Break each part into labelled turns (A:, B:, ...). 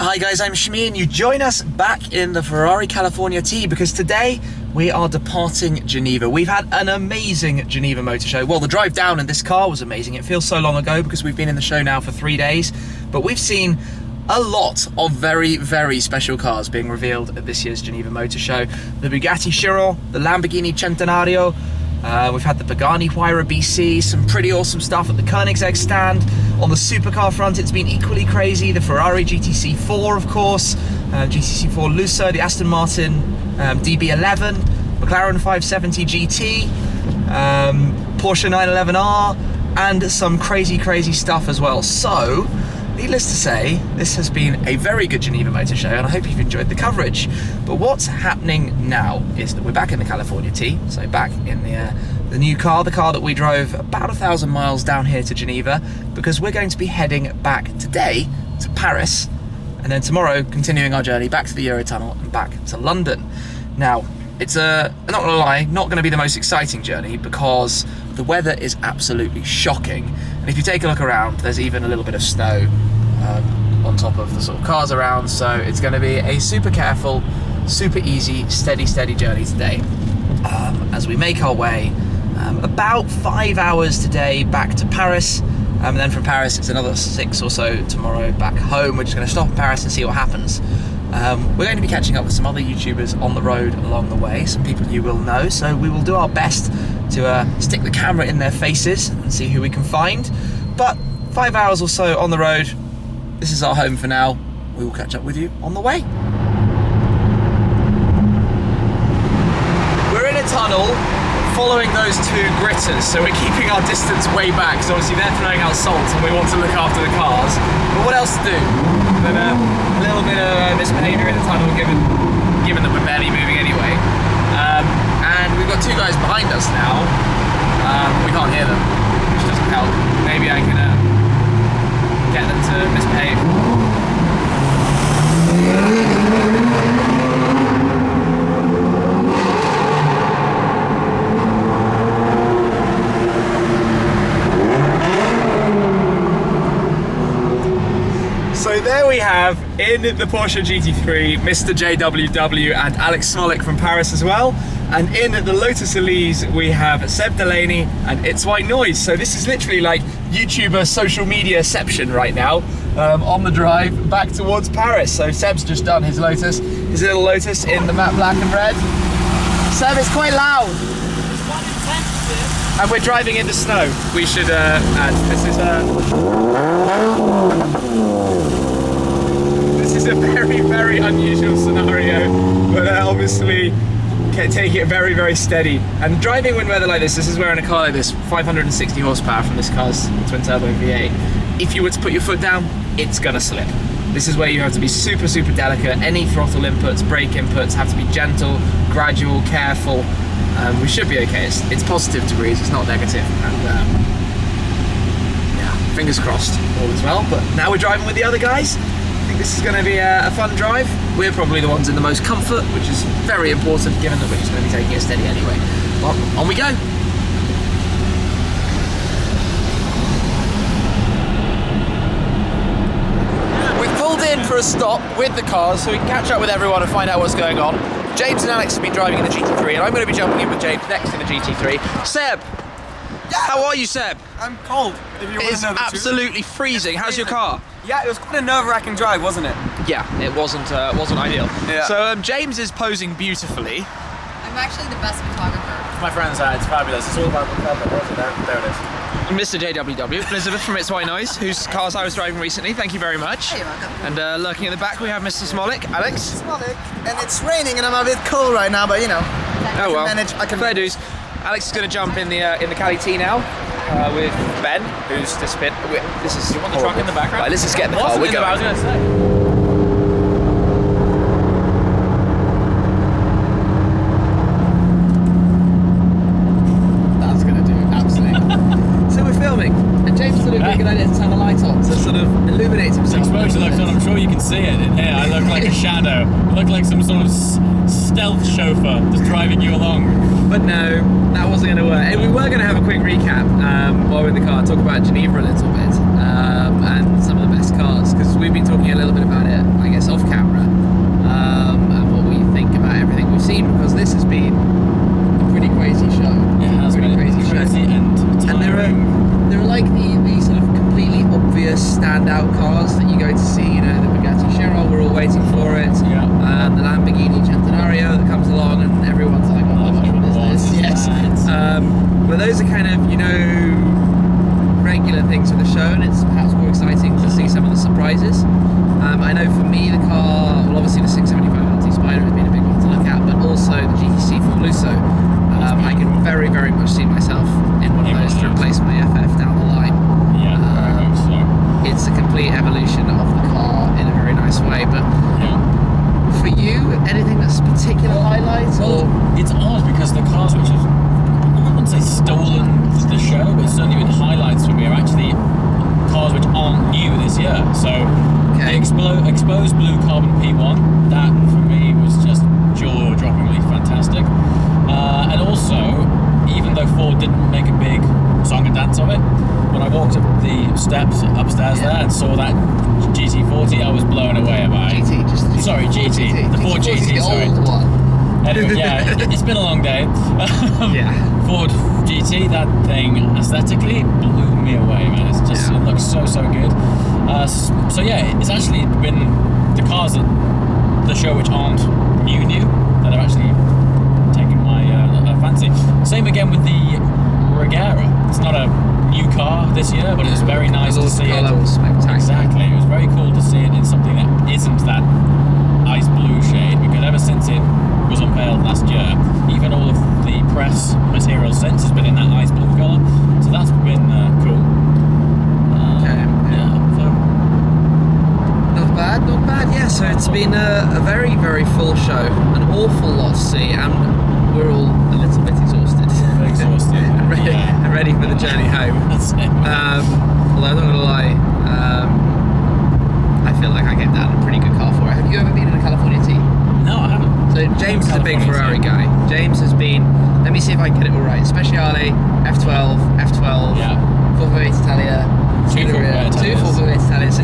A: Hi guys, I'm Shmi and you join us back in the Ferrari California T because today we are departing Geneva. We've had an amazing Geneva motor show. Well, the drive down in this car was amazing. It feels so long ago because we've been in the show now for 3 days, but we've seen a lot of very, very special cars being revealed at this year's Geneva Motor Show. The Bugatti Chiron, the Lamborghini Centenario, we've had the Pagani Huayra BC, some pretty awesome stuff at the Koenigsegg stand. On the supercar front, it's been equally crazy. The Ferrari GTC 4, of course, GTC 4 Lusso, the Aston Martin DB11, McLaren 570 GT, Porsche 911R, and some crazy, crazy stuff as well. So, needless to say, this has been a very good Geneva Motor Show, and I hope you've enjoyed the coverage. But what's happening now is that we're back in the California T, so back in the new car, the car that we drove about 1,000 miles down here to Geneva, because we're going to be heading back today to Paris, and then tomorrow continuing our journey back to the Eurotunnel and back to London. Now, it's I'm not gonna lie, not gonna be the most exciting journey because the weather is absolutely shocking. And if you take a look around, there's even a little bit of snow on top of the sort of cars around. So it's gonna be a super careful, super easy, steady journey today. As we make our way about 5 hours today back to Paris. And then from Paris, it's another 6 or so tomorrow back home. We're just gonna stop in Paris and see what happens. We're going to be catching up with some other YouTubers on the road along the way, some people you will know, so we will do our best to stick the camera in their faces and see who we can find. But 5 hours or so on the road, this is our home for now. We will catch up with you on the way. We're in a tunnel following those two gritters, so we're keeping our distance way back, because obviously they're throwing out salt and we want to look after the cars. But what else to do? But a little bit of misbehaviour in the tunnel, given that we're barely moving anyway. And we've got two guys behind us now. We can't hear them, which doesn't help. Maybe I can get them to misbehave. So there we have, in the Porsche GT3, MrJWW and alexsmolik from Paris as well. And in the Lotus Elise, we have SebDelanney and itswhitenoise. So this is literally like YouTuber social mediaception right now, on the drive back towards Paris. So Seb's just done his Lotus, his little Lotus in the matte black and red. Seb, it's quite loud. And we're driving in the snow. We should add, this is a very, very unusual scenario, but obviously take it very, very steady. And driving in weather like this is where in a car like this, 560 horsepower from this car's twin turbo V8, if you were to put your foot down, it's gonna slip. This is where you have to be super, super delicate. Any throttle inputs, brake inputs have to be gentle, gradual, careful. We should be okay. It's positive degrees, it's not negative. And yeah, fingers crossed, all is well. But now we're driving with the other guys. I think this is going to be a fun drive. We're probably the ones in the most comfort, which is very important given that we're just going to be taking it steady anyway. Well, on we go. We've pulled in for a stop with the cars so we can catch up with everyone and find out what's going on. James and Alex have been driving in the GT3 and I'm going to be jumping in with James next in the GT3. Seb! Yeah. How are you, Seb?
B: I'm cold, if you want to know the truth.
A: It's absolutely freezing. How's your car?
B: Yeah, it was quite a nerve-wracking drive, wasn't it?
A: Yeah, it wasn't ideal.
B: Yeah.
A: So James is posing beautifully.
C: I'm actually the best photographer.
B: My friend's it's fabulous. It's all about the camera. There it is.
A: MrJWW, Elizabeth from itswhitenoise, whose cars I was driving recently. Thank you very much.
C: You're welcome.
A: And lurking in the back we have Mr. Smolik, Alex.
D: Smolik, and it's raining and I'm a bit cold right now, but you know.
A: Oh well.
D: I can
A: fair dues. Alex is going to jump in the Cali T now with Ben, who's disappeared. This is.
B: You want the truck in the background?
A: Right, let's just get in the car. We're going.
B: I was going to say.
A: That's going to do absolutely. So we're filming. And James thought it would be a good idea to turn the light on to sort of illuminate himself.
B: Exposure looks on, I'm sure you can see it in here. I look like a shadow. I look like some sort of stealth chauffeur just driving you along.
A: But no, that wasn't going to work. And we were going to have a quick recap while we're in the car, talk about Geneva a little bit and some of the best cars, because we've been talking a little bit about it, I guess, off camera, and what we think about everything we've seen, because this has been a pretty crazy show.
B: It has been
A: crazy show. And there are like the sort of completely obvious standout cars that you go to see. You know, the Bugatti Chiron, we're all waiting for it.
B: Yeah.
A: The Lamborghini Centenario that comes along, and everyone's like, oh my gosh, what is this? Yes. But those are kind of, you know, regular things for the show, and it's perhaps more exciting to see some of the surprises. I know for me, the car, well, obviously the 675 LT Spider has been a big one to look at, but also the GTC Forluso. I can very, very much see myself in one of those to replace my FF down the line.
B: Yeah, very much so.
A: It's a complete evolution of the car in a very nice way. But for you, anything that's particular highlights?
B: Well, it's odd because the cars which have, I wouldn't say stolen the show, but certainly been highlights for me are actually cars which aren't new this year. So the exposed blue carbon P1, that for me was just jaw-droppingly fantastic. And also, even though Ford didn't make a big song and dance of it, when I walked up the steps upstairs there and saw that GT40, I was blown away by it. GT. The Ford GT, sorry.
A: Old one.
B: Anyway, yeah, it's been a long day. Ford GT, that thing aesthetically blew me away, man. It's just, it looks so good. So yeah, it's actually been the cars at the show which aren't new that have actually taken my fancy. Same again with the Regera. It's not a new car this year, but it was very nice to see it. Exactly, it was very cool to see it in something that isn't that ice blue shade, because ever since it was unveiled last year, even all of the press material since has been in that ice blue colour, so that's been cool.
A: Not bad, yeah. So it's been a very, very full show, an awful lot to see, and we're all a little bit exhausted. Ready for the journey home.
B: That's it.
A: Although I'm not going to lie, I feel like I get down a pretty good car for it. Have you ever been in a California T?
B: No, I haven't.
A: So James is a big Ferrari guy. James has been, let me see if I can get it all right, Speciale, F12, 458 Italia, two 458 Italias.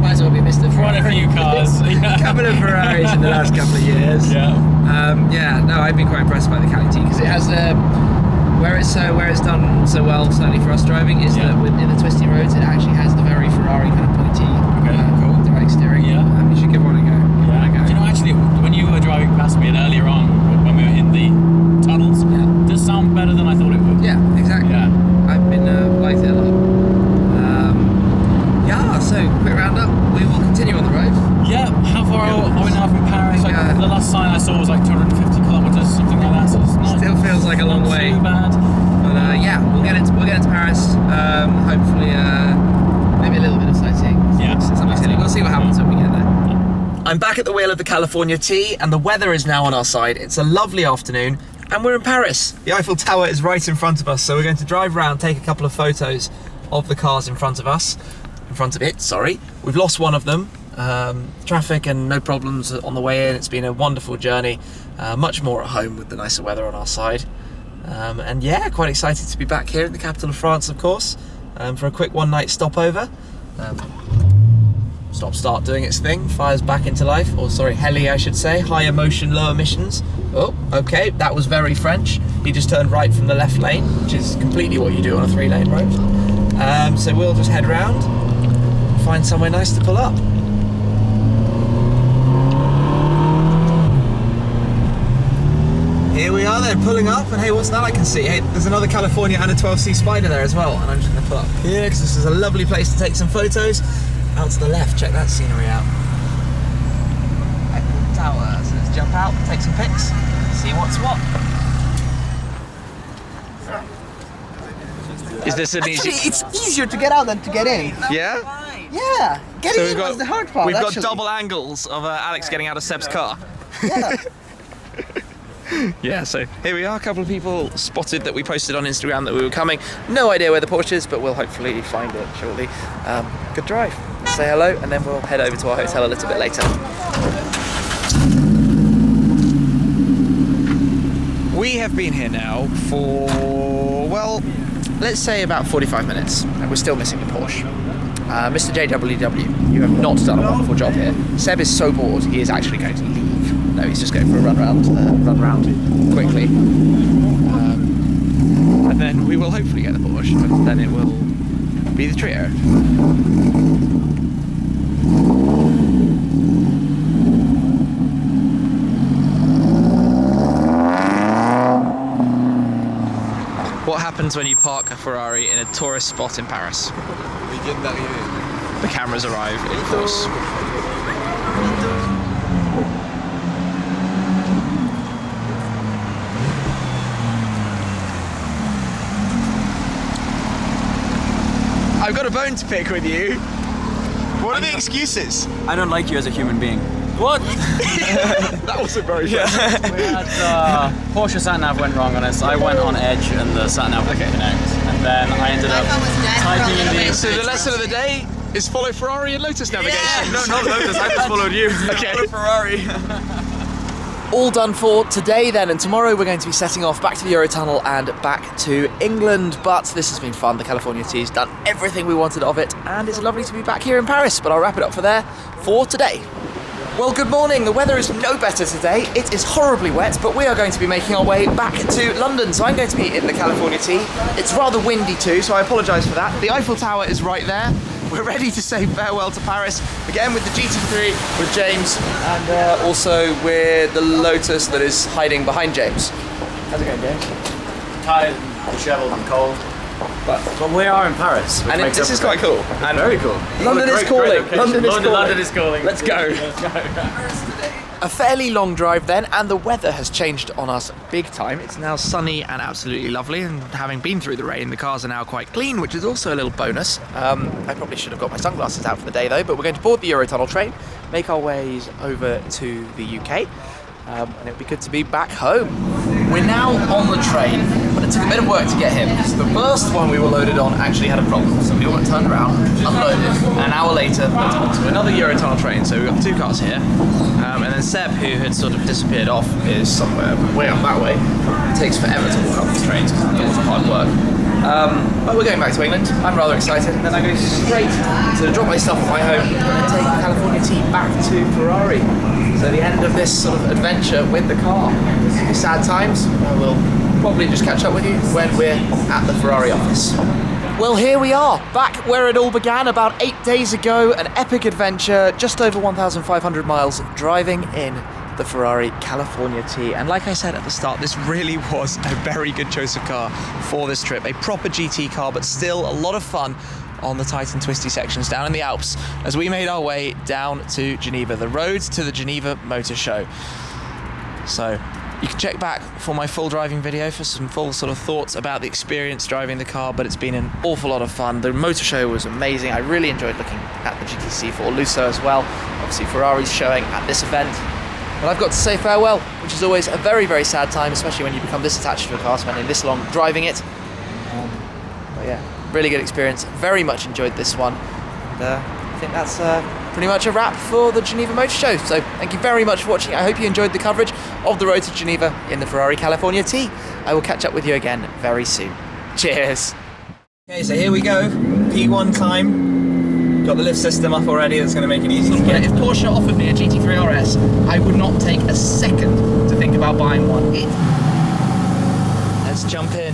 A: Might as well be Mr. Ferrari.
B: Quite a few cars.
A: A couple of Ferraris in the last couple of years. No, I've been quite impressed by the Cali T, because it has where it's done so well, certainly for us driving, is that in the twisty roads it actually has the very Ferrari kind of pointy direct steering. You should give one a go.
B: Do you know, actually, when you were driving past me and earlier on, when we were in the tunnels, it does sound better than I thought it would.
A: Yeah, exactly. I've been liked it a lot. So quick roundup. We will continue on the road.
B: Yeah, how far are we now from Paris? Like, the last sign I saw was like 250 kilometers, something like that. So it's not,
A: still feels like a long way.
B: Too bad.
A: But we'll get into Paris. Hopefully, maybe a little bit of sightseeing. Something silly. We'll see what happens when we get there. I'm back at the wheel of the California T, and the weather is now on our side. It's a lovely afternoon, and we're in Paris. The Eiffel Tower is right in front of us, so we're going to drive around, take a couple of photos of the cars in front of us. We've lost one of them. Traffic and no problems on the way in. It's been a wonderful journey. Much more at home with the nicer weather on our side. And yeah, quite excited to be back here in the capital of France, of course, for a quick one-night stopover. Start doing its thing. Fires back into life. Or sorry, heli I should say. Higher motion, low emissions. Oh, okay, that was very French. He just turned right from the left lane, which is completely what you do on a 3-lane road. So we'll just head round, find somewhere nice to pull up. Here we are then, pulling up, and hey, what's that I can see? Hey, there's another California and a 12C Spider there as well, and I'm just going to pull up here because this is a lovely place to take some photos. Out to the left, check that scenery out. Eiffel Tower, so let's jump out, take some pics, see what's what. Is this an easy...
D: Actually, it's easier to get out than to get in.
A: Yeah?
D: Yeah, getting in was the hard part.
A: We've got double angles of Alex getting out of Seb's car.
D: Yeah.
A: Yeah, so here we are. A couple of people spotted that we posted on Instagram that we were coming. No idea where the Porsche is, but we'll hopefully find it shortly. Good drive. Say hello, and then we'll head over to our hotel a little bit later. We have been here now for, well, let's say about 45 minutes, and we're still missing the Porsche. MrJWW, you have not done a wonderful job here. Seb is so bored, he is actually going to leave. No, he's just going for a run round quickly. And then we will hopefully get the Porsche, and then it will be the trio. What happens when you park a Ferrari in a tourist spot in Paris? The cameras arrive in force. I've got a bone to pick with you. What are the excuses?
B: I don't like you as a human being. What?
A: That wasn't very good.
B: We had Porsche sat-nav went wrong on us. I went on edge and the sat-nav wouldn't connect. And then I ended up typing in the...
A: So the lesson of the day is follow Ferrari and Lotus navigation.
B: Yeah. No, not Lotus. I just followed you.
A: Okay.
B: Follow Ferrari.
A: All done for today then, and tomorrow we're going to be setting off back to the Eurotunnel and back to England. But this has been fun. The California T's done everything we wanted of it, and it's lovely to be back here in Paris. But I'll wrap it up for today. Well, good morning. The weather is no better today. It is horribly wet, but we are going to be making our way back to London. So I'm going to be in the California T. It's rather windy too, so I apologise for that. The Eiffel Tower is right there. We're ready to say farewell to Paris, again with the GT3, with James, and also with the Lotus that is hiding behind James. How's it going, James?
B: Tired, dishevelled and cold. But we are in Paris.
A: And this is quite cool.
B: And very cool.
A: London is calling.
B: London is calling.
A: Let's go. A fairly long drive then, and the weather has changed on us big time. It's now sunny and absolutely lovely, and having been through the rain, the cars are now quite clean, which is also a little bonus. I probably should have got my sunglasses out for the day though, but we're going to board the Eurotunnel train, make our ways over to the UK, and it'll be good to be back home. We're now on the train, but it took a bit of work to get here, because the first one we were loaded on actually had a problem, so we all got turned around, unloaded, and an hour later went on to another Eurotunnel train. So we've got two cars here, and then Seb, who had sort of disappeared off, is somewhere way up that way. It takes forever to walk up these trains because it's always hard work. But we're going back to England. I'm rather excited, and then I go straight to drop my stuff at my home and then take the California T back to Ferrari. So the end of this sort of adventure with the car. Sad times. I will probably just catch up with you when we're at the Ferrari office. Well, here we are, back where it all began about 8 days ago. An epic adventure, just over 1,500 miles driving in the Ferrari California T. And like I said at the start, this really was a very good choice of car for this trip. A proper GT car, but still a lot of fun on the tight and twisty sections down in the Alps as we made our way down to Geneva, the road to the Geneva Motor Show. So you can check back for my full driving video for some full sort of thoughts about the experience driving the car, but it's been an awful lot of fun. The motor show was amazing. I really enjoyed looking at the GTC4 Lusso as well. Obviously Ferrari's showing at this event. But I've got to say farewell, which is always a very, very sad time, especially when you become this attached to a car, spending this long driving it. But yeah, really good experience. Very much enjoyed this one. And I think that's pretty much a wrap for the Geneva Motor Show. So thank you very much for watching. I hope you enjoyed the coverage of the road to Geneva in the Ferrari California T. I will catch up with you again very soon. Cheers. Okay, so here we go. P1 time. Got the lift system up already. That's going to make it easy to get. If Porsche offered me a GT3 RS, I would not take a second to think about buying one. Let's jump in.